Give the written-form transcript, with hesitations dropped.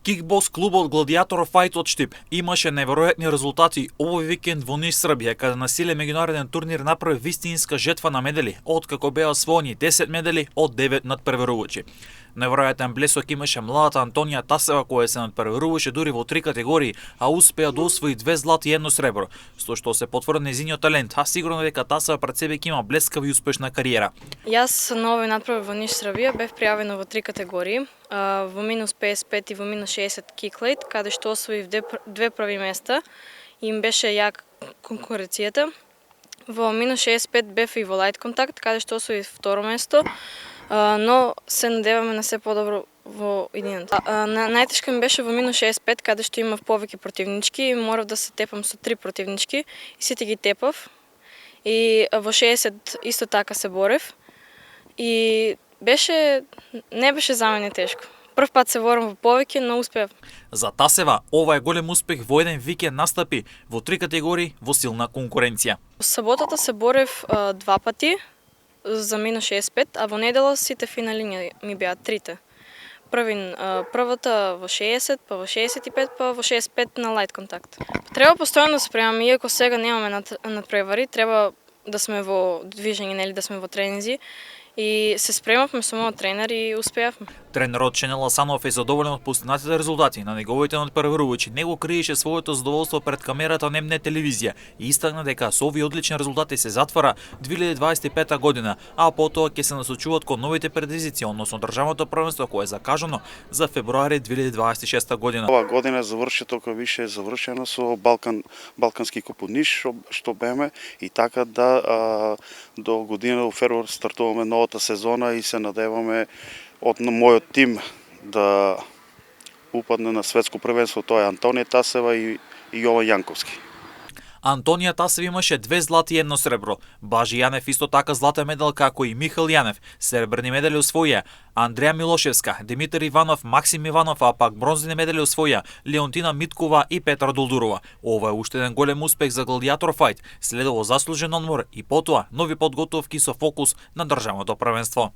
Кикбокс клубот Гладиатор Фајт од Штип имаше неверојатни резултати овој викенд во Ниш, Србија, каде на силен меѓународен турнир направи вистинска жетва на медали, откако беа освоени 10 медали од 9 надпреварувачи. Неверојатен блесок имаше младата Антонија Тасева, која се надпреваруваше дури во 3 категории, а успеа да освои 2 злати и 1 сребро, со што се потврди нејзиниот талент, а сигурно дека Тасева пред себе ќе има блескава и успешна кариера. Јас на овој надпревар во Ниш, Србија бев пријавена во 3 категории, во минус 55 и во минус 60 киклейт, каде што освоив 2 први места и им беше јак конкуренцијата. Во минус 65 бев и во лајт контакт, каде што освоив второ место, но се надеваме на се подобро во идената. Најтешко ми беше во минус 65, каде што имав повеќе противнички и морав да се тепам со 3 противнички и сите ги тепав. И во 60 исто така се борев и не беше за мене тешко. Прв пат се борам во повеќе, но успеав. За Тасева, ова е голем успех во еден викенд настапи во 3 категории во силна конкуренција. Саботата се борев 2 пати за минус 65, а во недела сите финали ми беа трите. Првата во 60, па во 65, па во 65 на лајт контакт. Треба постојано да спремам, иако сега немаме надпревари, треба да сме во движење, нели, да сме во тренинзи. И се спремавме со мојот тренер и успеавме. Тренерот Шенел Асанов е задоволен од постигнатите резултати на неговите надпреварувачи. Него криеше своето задоволство пред камерата на МН телевизија и истакна дека со овие одлични резултати се затвара 2025 година, а потоа ќе се насочуваат кон новите предизвици, односно државното првенство кое е закажано за февруари 2026 година. Ова година заврши толку више завршено со Балкански куп од Ниш што беме и така да до година во февруар стартуваме новата сезона и се надеваме од мојот тим да упадне на светско првенство, тоа е Антонија Тасева и Јован Јанковски. Антонија Тасева имаше 2 злати и 1 сребро. Бажи Јанев исто така златен медал како и Михаил Јанев. Сребрни медали освоија Андреја Милошевска, Димитар Иванов, Максим Иванов, а пак бронзни медали освоја Леонтина Миткова и Петра Дулдурова. Ова е уште еден голем успех за Гладиатор Фајт. Следува заслужен одмор и потоа нови подготовки со фокус на државното првенство.